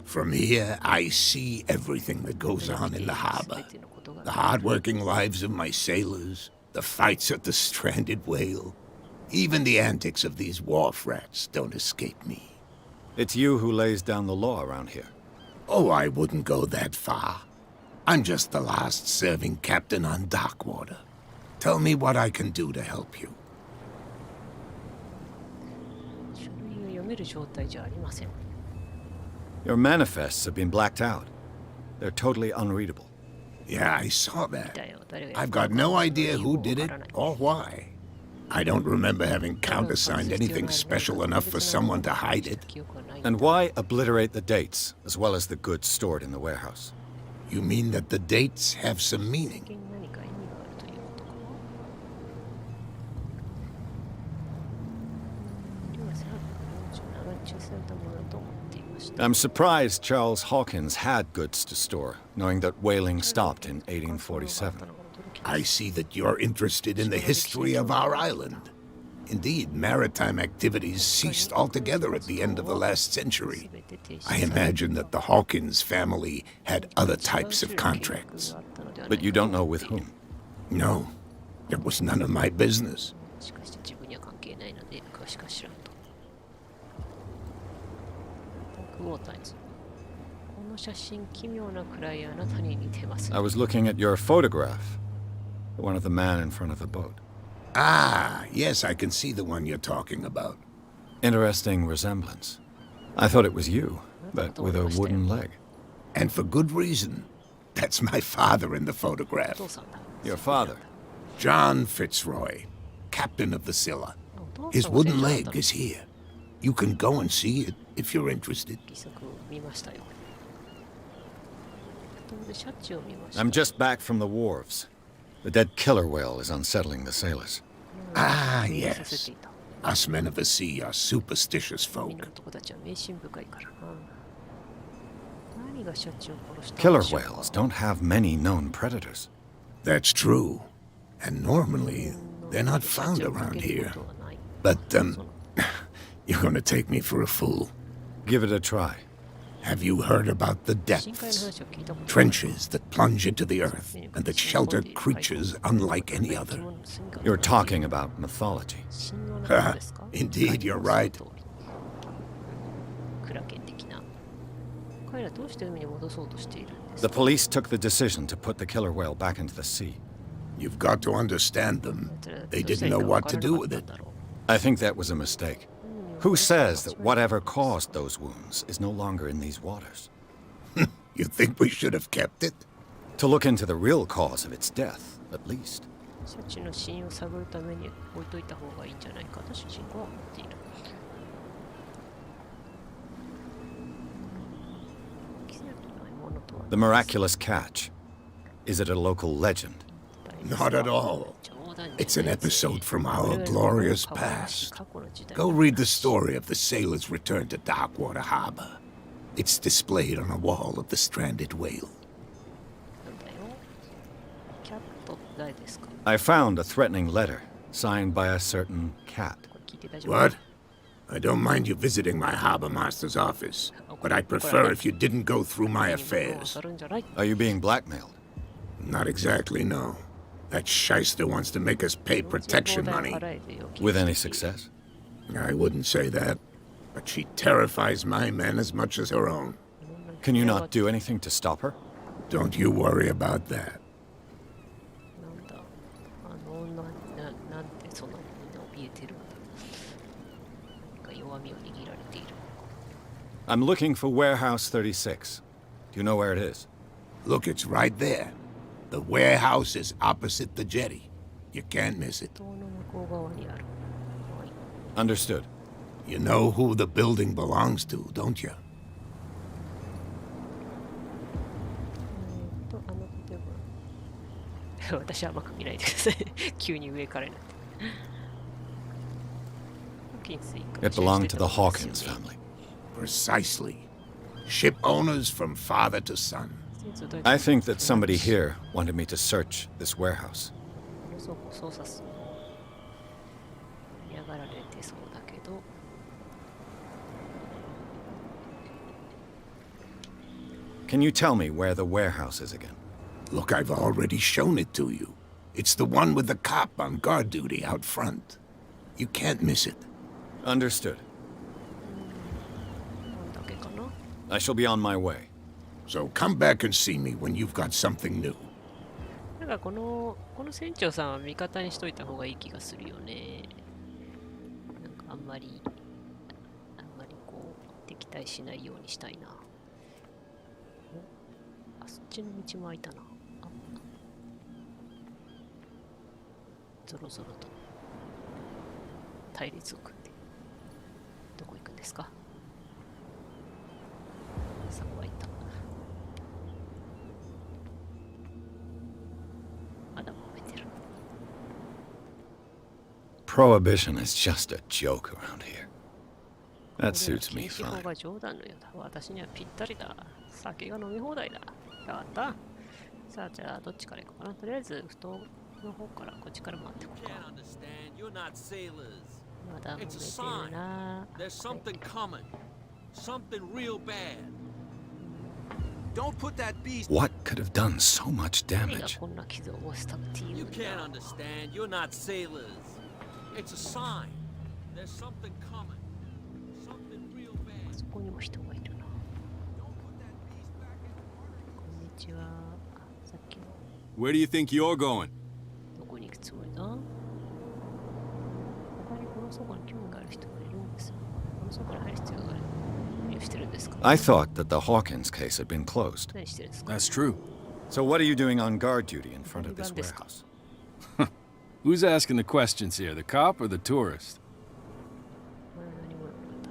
From here, I see everything that goes on in the harbor. The hard-working lives of my sailors, the fights at the stranded whale. Even the antics of these wharf rats don't escape me. It's you who lays down the law around here. Oh, I wouldn't go that far. I'm just the last serving captain on Darkwater. Tell me what I can do to help you. 書類を読める状態じゃありません。 Your manifests have been blacked out. They're totally unreadable. Yeah, I saw that. I've got no idea who did it or why. I don't remember having countersigned anything special enough for someone to hide it. And why obliterate the dates, as well as the goods stored in the warehouse? You mean that the dates have some meaning? I'm surprised Charles Hawkins had goods to store, knowing that whaling stopped in 1847. I see that you're interested in the history of our island. Indeed, maritime activities ceased altogether at the end of the last century. I imagine that the Hawkins family had other types of contracts. But you don't know with whom? No, it was none of my business. I was looking at your photograph. The one of the man in front of the boat. Ah, yes, I can see the one you're talking about. Interesting resemblance. I thought it was you, but with a wooden leg. And for good reason. That's my father in the photograph. Your father? John Fitzroy, captain of the Scylla. His wooden leg is here. You can go and see it if you're interested. I'm just back from the wharves. The dead killer whale is unsettling the sailors. Ah, yes. Us men of the sea are superstitious folk. Killer whales don't have many known predators. That's true. And normally, they're not found around here. But, you're gonna take me for a fool. Give it a try. Have you heard about the depths? Trenches that plunge into the earth and that shelter creatures unlike any other. You're talking about mythology. Indeed, you're right. The police took the decision to put the killer whale back into the sea. You've got to understand them. They didn't know what to do with it. I think that was a mistake. Who says that whatever caused those wounds is no longer in these waters? You think we should have kept it? To look into the real cause of its death, at least. The miraculous catch. Is it a local legend? Not at all. It's an episode from our glorious past. Go read the story of the sailor's return to Darkwater Harbor. It's displayed on a wall of the stranded whale. I found a threatening letter, signed by a certain cat. What? I don't mind you visiting my harbor master's office, but I'd prefer if you didn't go through my affairs. Are you being blackmailed? Not exactly, no. That shyster wants to make us pay protection money. With any success? I wouldn't say that, but she terrifies my men as much as her own. Can you not do anything to stop her? Don't you worry about that. I'm looking for Warehouse 36. Do you know where it is? Look, it's right there. The warehouse is opposite the jetty. You can't miss it. Understood. You know who the building belongs to, don't you? It belonged to the Hawkins family. Precisely. Ship owners from father to son. I think that somebody here wanted me to search this warehouse. Can you tell me where the warehouse is again? Look, I've already shown it to you. It's the one with the cop on guard duty out front. You can't miss it. Understood. なんだっけかな。 I shall be on my way. So come back and see me when you've got something new. なんかこの船長さんは味方にしといた方がいい気がするよね。なんかあんまりこう敵対しないようにしたいな。あ、そっちの道も開いたな。あ、ぞろぞろと対立を組んでどこ行くんですか。さあ開いた。まだ揉めてる。Prohibition is just a joke around here. That suits me 禁止法 fine. が冗談のようだ。私にはぴったりだ。酒が飲み放題だ。やった。さあ、じゃあどっちから行こうかな。とりあえず、布団の方からこっちから回ってこうか。まだ揉めてるな。There's something coming. Something real bad. Don't put that beast. What could have done so much 何が damage? こんな傷を負わせたっていう You ん can't だ。 understand. You're not sailors. It's a sign. There's something coming. Something real bad. そこにも人がいるな。 Don't put that beast back in the water. こんにちは。あ、さっきの Where do you think you're going? どこに行くつもりだ？他にこの倉庫に興味がある人がいるんですよ。この倉庫に入る必要がある。何をしてるんですか？ I thought that the Hawkins case had been closed. 何してるんですか？ That's true. So what are you doing on guard duty in front of this何ですか？ warehouse? Who's asking the questions here, the cop or the tourist? これは何者なんだ？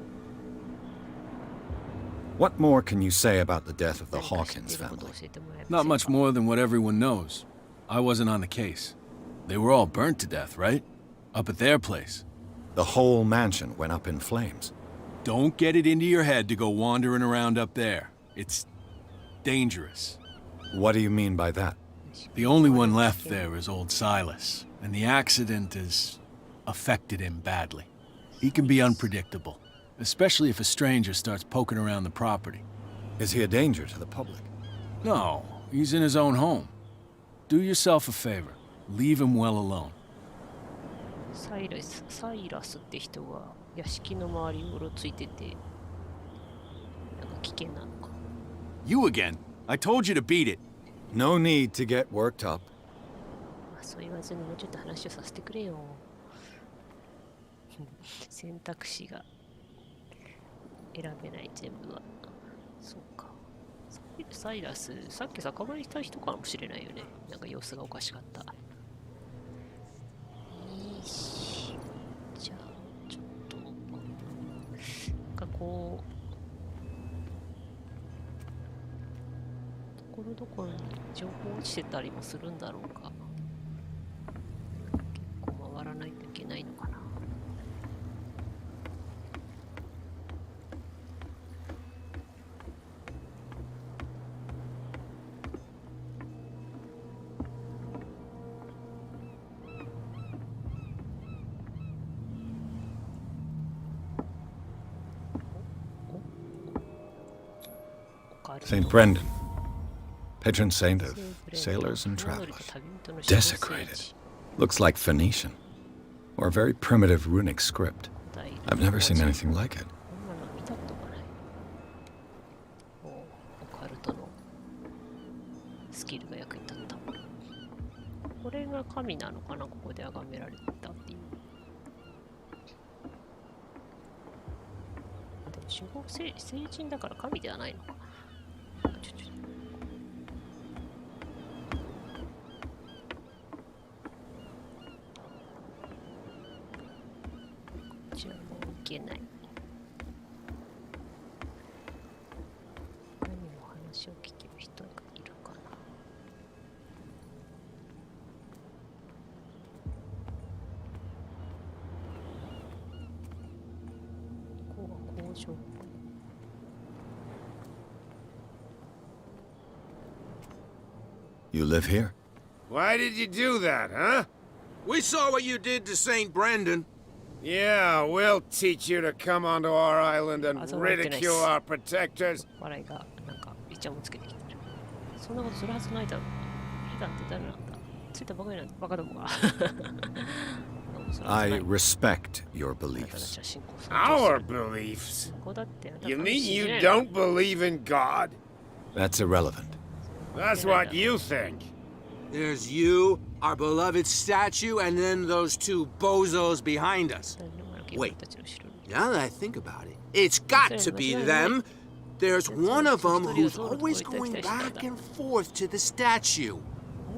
What more can you say about the death of the 何か知っ Hawkins ていること family? を教えてもらえま Not せんか？ much more than what everyone knows. I wasn't on the case. They were all burnt to death, right? Up at their place. The whole mansion went up in flames. Don't get it into your head to go wandering around up there. It's dangerous. What do you mean by that? The only one left there is old Silas, and the accident has affected him badly. He can be unpredictable, especially if a stranger starts poking around the property. Is he a danger to the public? No, he's in his own home. Do yourself a favor. Leave him well alone. サイラスって人は屋敷の周りをうろついてて、なんか危険なのか。You again? I told you to beat it. No need to get worked up. まあ、そう言わずにもうちょっと話をさせてくれよ。選択肢が選べない全部は。そうか。サイラス、さっき酒場にいた人かもしれないよね。なんか様子がおかしかった。よし。じゃあ、ちょっと。なんかこう。ところどころに情報落ちてたりもするんだろうか。結構回らないといけないのかな。St. Brendan, patron saint of sailors and travelers. Desecrated. Looks like Phoenician. Or a very primitive runic script. I've never seen anything like it. こんなの見たことがない。オカルトのスキルが役に立った。これが神なのかな、ここで崇められたっていう。でも守護聖人だから神ではないのか。こちらもいけない。何の話を聞ける人がいるかな。ここは工場。You live here? Why did you do that, huh? We saw what you did to St. Brendan. Yeah, we'll teach you to come onto our island and ridicule our protectors. 笑いがなんかイチャモンつけてきた。そんなことするはずないだろう。普段って誰なんだ。ついたばかりなんだ、バカどもが。I respect your beliefs. Our beliefs? You mean you don't believe in God? That's irrelevant. That's what you think. There's you, our beloved statue, and then those two bozos behind us. Wait, now that I think about it, it's got to be them. There's one of them who's always going back and forth to the statue.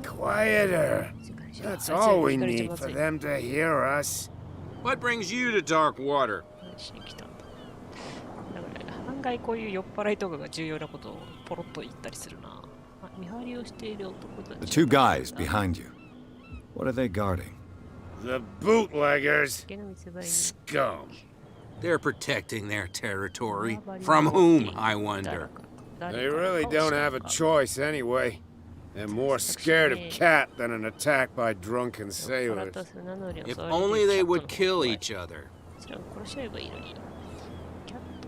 Quieter. That's all we need for them to hear us. What brings you to Dark Water? 案外こういう酔っ払いとかが重要なことをポロッと言ったりするな。見張りをしている男たち。 The two guys behind you. What are they guarding? The bootleggers. Scum. They're protecting their territory. From whom, I wonder? They really don't have a choice anyway. They're more scared of Cat than an attack by drunken sailors. If only they would kill each other.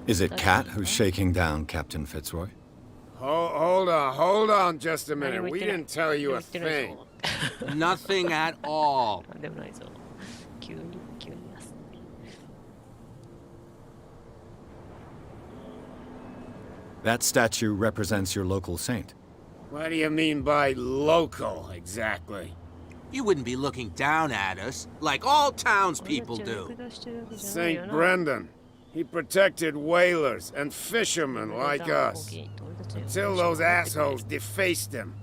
Is it Cat who's shaking down Captain Fitzroy? Hold on just a minute. We didn't tell you a thing. Nothing at all. That statue represents your local saint. What do you mean by local, exactly? You wouldn't be looking down at us, like all townspeople do. St. Brendan. He protected whalers and fishermen like us. Until those assholes defaced him.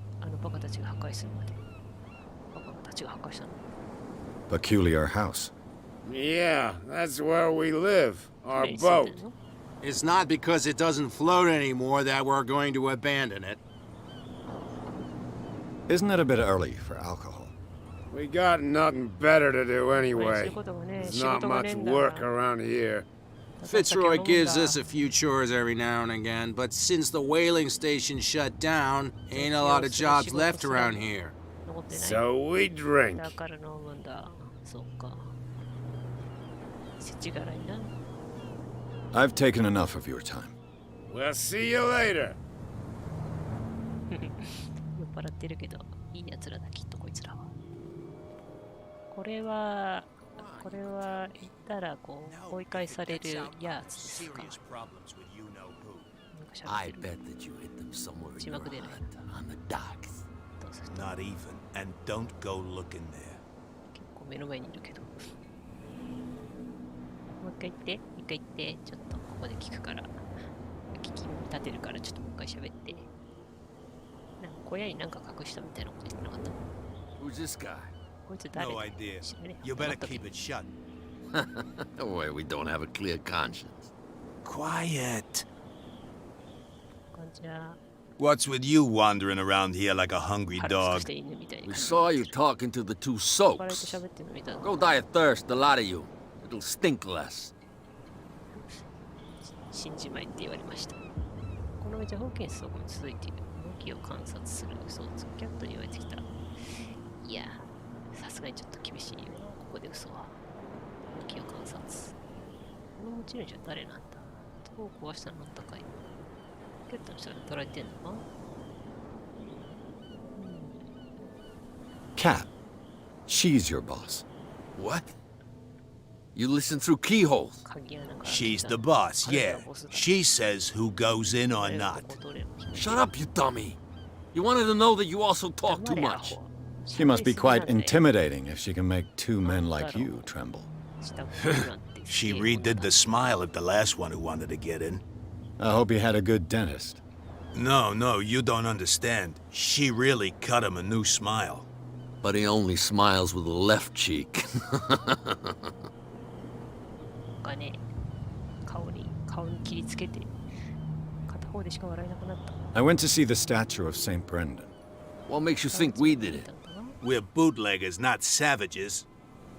Peculiar house. Yeah, that's where we live. Our boat. It's not because it doesn't float anymore that we're going to abandon it. Isn't it a bit early for alcohol? We got nothing better to do anyway. There's not much work around here. Fitzroy gives us a few chores every now and again, but since the whaling station shut down, ain't a lot of jobs left around here. So we drink. I've taken enough of your time. We'll see you later. 酔っ払ってるけど、いい奴らだ、きっとこいつらは。これは言ったらこう追い返されるやつですか。I bet that you hit them somewhere in your heart, on the docks. Not even, and don't go looking there. 結構目の前にいるけど。もう一回言って、ちょっとここで聞くから、聞き立てるから、ちょっともう一回喋って。なんか小屋になんか隠したみたいなこと言ってなかった。Who's this guy? こいつ誰 No idea. You better keep it shut. Don't worry, we don't have a clear conscience. Quiet. こんにちは。 What's with you wandering around here like a hungry 軽く dog? して犬みたいに We 感じ。 saw you talking to the two 酔っ払いと soaks. 喋ってるの見たの。 Go die of thirst, the lot of you. It'll stink less. 死んじまいって言われました。この道はホーキンス倉庫に続いている。動きを観察する嘘をつくキャットに言われてきた。いや、さすがにちょっと厳しいよ。ここで嘘は。動きを観察。この持ち主は誰なんだ。塔を壊したのあったかい。キャットの人が働いてんのか。 Cat. She's your boss. What? You listen through keyholes. 鍵穴から She's the boss, yeah. She says who goes in or not. Shut up, you dummy. You wanted to know that you also talk too much. She must be quite intimidating if she can make two men like you tremble. She redid the smile at the last one who wanted to get in. I hope he had a good dentist. No, you don't understand. She really cut him a new smile. But he only smiles with the left cheek. がね、顔に切りつけて、片方でしか笑えなくなった。 I went to see the statue of St. Brendan. What makes you think we did it? We're bootleggers, not savages.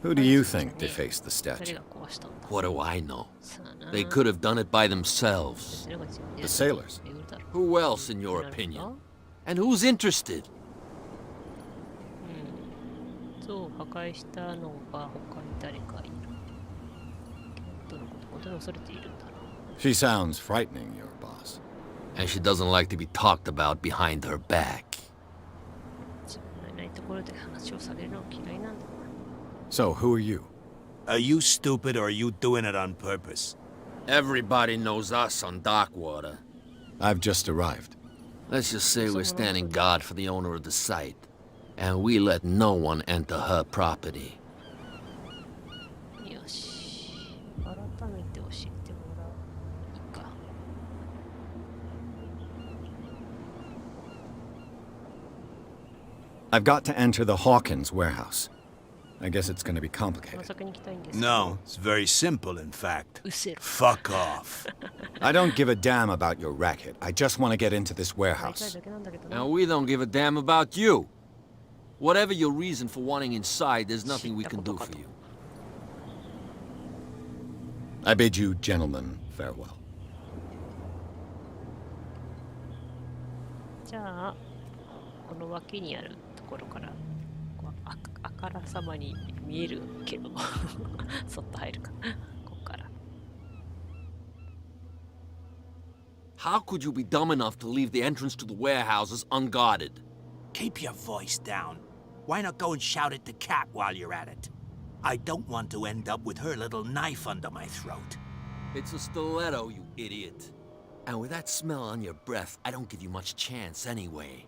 Who do you think defaced the 誰 statue? が壊したんだ。 What do I know? さあな。 They could have done it by themselves. それが自分で The sailors. 巡るだろう。 Who else, in your opinion? And who's interested? 像を破壊したのが他に誰かいる。キャットのこと本当に恐れているんだな。 She sounds frightening, your boss. And she doesn't like to be talked about behind her back. ところで話をされるの嫌いなんだ。 So, who are you? Are you stupid or are you doing it on purpose? Everybody knows us on Darkwater. I've just arrived. Let's just say we're standing guard for the owner of the site. And we let no one enter her property. よし。改めて教えてもらう。いいか。I've got to enter the Hawkins warehouse. I guess it's going to be complicated. No, it's very simple, in fact. うせろ。 Fuck off. I don't give a damn about your racket. I just want to get into this warehouse. And we don't give a damn about you. Whatever your reason for wanting inside, there's nothing we can do for you. I bid you gentlemen farewell. じゃあ、この脇にあるところから、こう あからさまに見えるけど、そっと入るか。ここから。 How could you be dumb enough to leave the entrance to the warehouses unguarded? Keep your voice down. Why not go and shout at the cat while you're at it? I don't want to end up with her little knife under my throat. It's a stiletto, you idiot. And with that smell on your breath, I don't give you much chance anyway.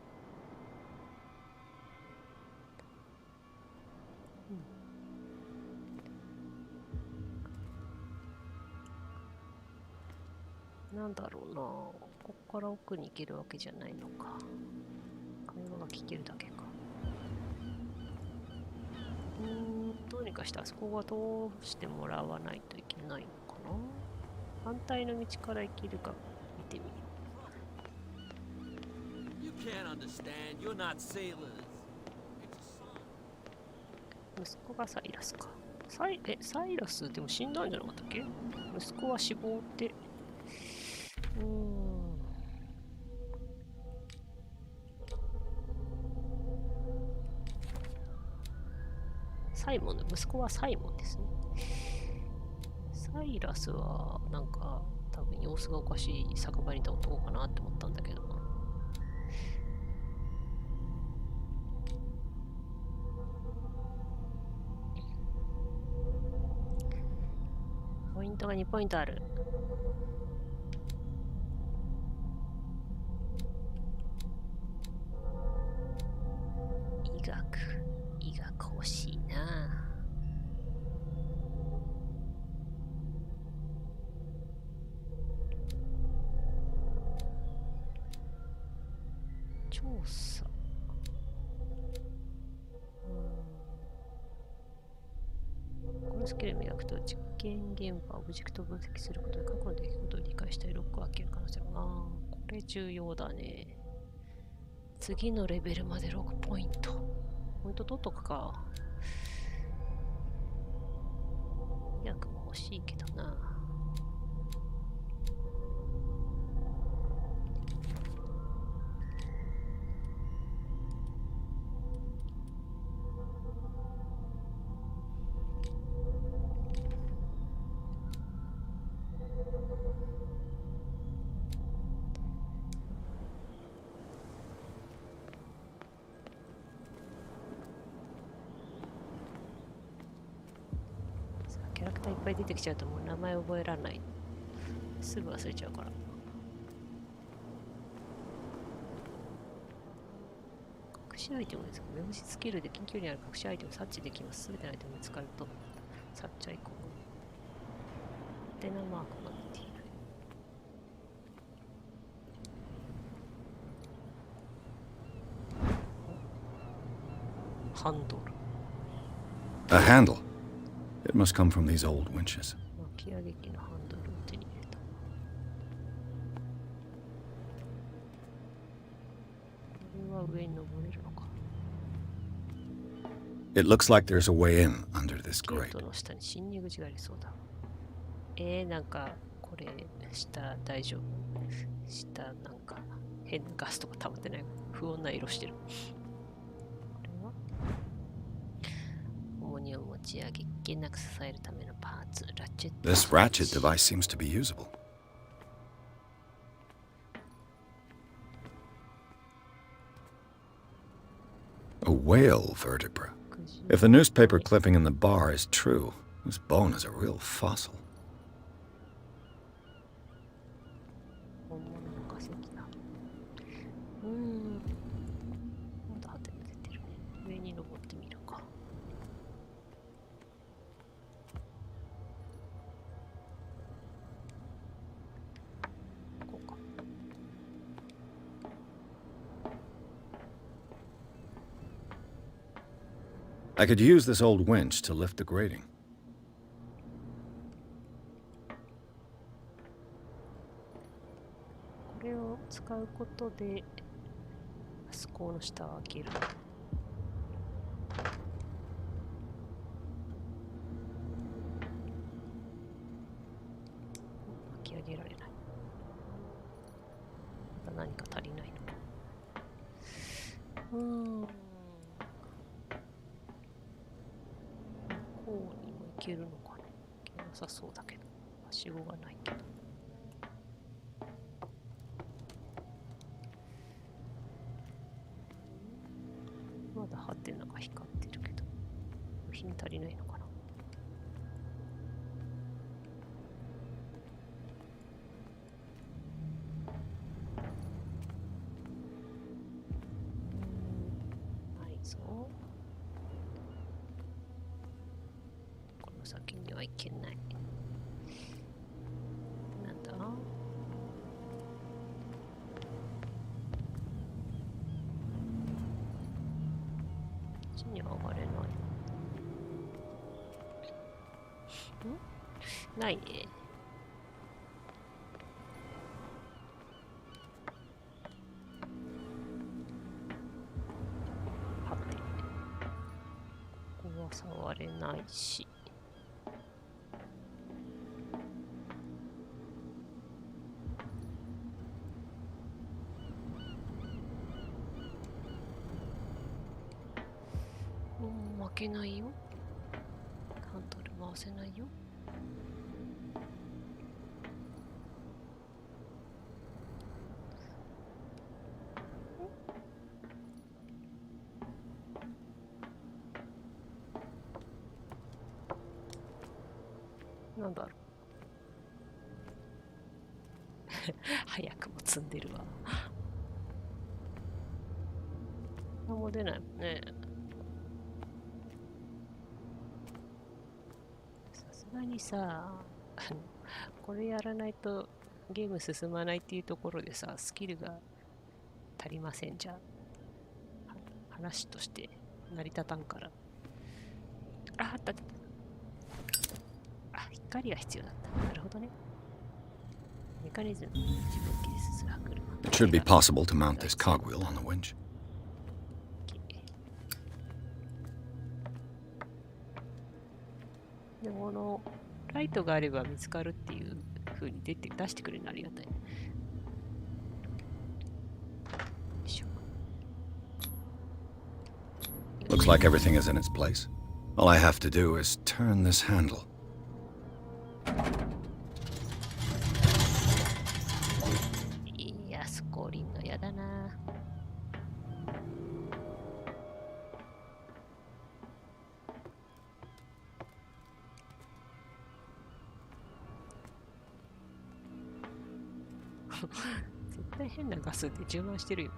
What?なんだろうな。ここから奥に行けるわけじゃないのか。会話が聞けるだけか。どうにかしてあそこは通してもらわないといけないのかな。反対の道から行けるか見てみる。You can't understand. You're not sailors. 息子がサイラスか。サイラスでも死んだんじゃなかったっけ？息子は死亡って。サイモンの息子はサイモンですね。サイラスはなんか多分様子がおかしい酒場にいた男かなって思ったんだけど。ポイントが2ポイントある。医学欲しいな。調査。このスキルを磨くと実験現場をオブジェクトを分析することで過去の出来事を理解したりロックを開ける可能性が。これ重要だね。次のレベルまで6ポイント。ポイント取っとくか。医薬も欲しいけどな。キャラクターいっぱい出てきちゃうともう名前覚えられない。すぐ忘れちゃうから。隠しアイテムですが、目星スキルで近距離にある隠しアイテムを察知できます。すべてのアイテムに使うと、察知アイコン。ハテナマークが出ている。ハンドル。A handle. It must come from these old winches. 巻き上げ機のハンドルを手に入れた。これは上に登れるのか。It looks like there's a way in under this ゲー grate. トの下に侵入口がありそうだ。なんかこれ下大丈夫？下なんか変なガスとか溜まってない？不穏な色してる。これは重荷を持ち上げ、危険なく支えるためのパーツ、ラチェット。 This ratchet device seems to be usable. A whale vertebra. If the newspaper clipping in the bar is true, this bone is a real fossil. 本物の化石だ。まだ果てが出てるね。上に登ってみるか。こうか。I could use this old winch to lift the grating. これを使うことで、あそこの下を開ける。巻き上げられない。まだ何か足りないのか。こうにもいけるのかな。いけなさそうだけど。はしごがないけど。まだハテナが光ってるけど、部品足りないのかな。ないぞ。この先には行けない。なんだ？地には上がれない。ないね。はて。ここは触れないし。負けないよ。ハンドル回せないよ。なんだろう。早くも積んでるわ。何も出ないもんね。さすがにさ、これやらないとゲーム進まないっていうところでさ、スキルが足りませんじゃん。話として成り立たんから。あった。光が必要だった。なるほどね。メカニズム、自分ケース歯車。It should be possible to mount this cogwheel on the winch. でもこのライトがあれば見つかるっていう風に出してくれるのありがたい。よいしょ。Looks like everything is in its place. All I have to do is turn this handle. いや、スコーリンのやだな。絶対変なガスで充満してるよ。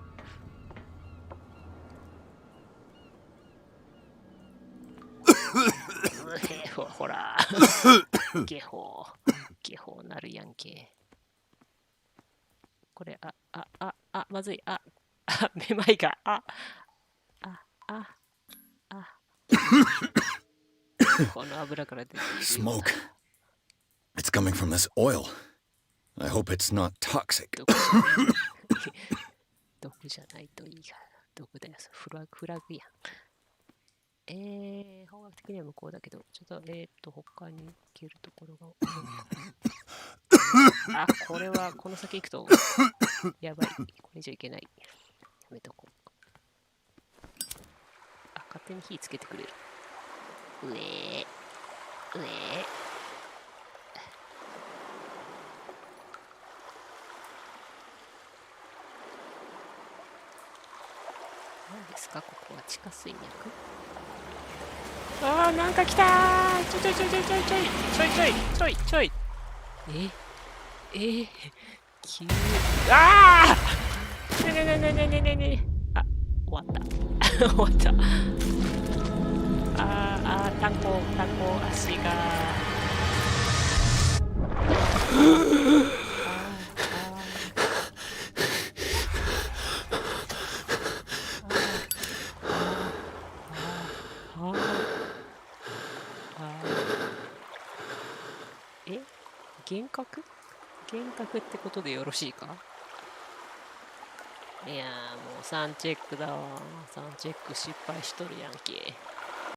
ほら、ゲホなるやんけ。これ、まずい、めまいが、この油から出てる。Smoke. It's coming from this oil. I hope it's not toxic. 毒じゃないといいが、毒だよ。フラグやん。方角的には向こうだけど、ちょっと、他に行けるところが。これは、この先行くと、やばい。これ以上いけない。やめとこう。勝手に火つけてくれる。上。なんでですか？ここは地下水脈。あー、なんか来たー。ちょい。急。あーね。あ、終わった。終わった。タコ、足が。幻覚ってことでよろしいか？いやー、もう3チェックだわ。3チェック失敗しとるやんけ。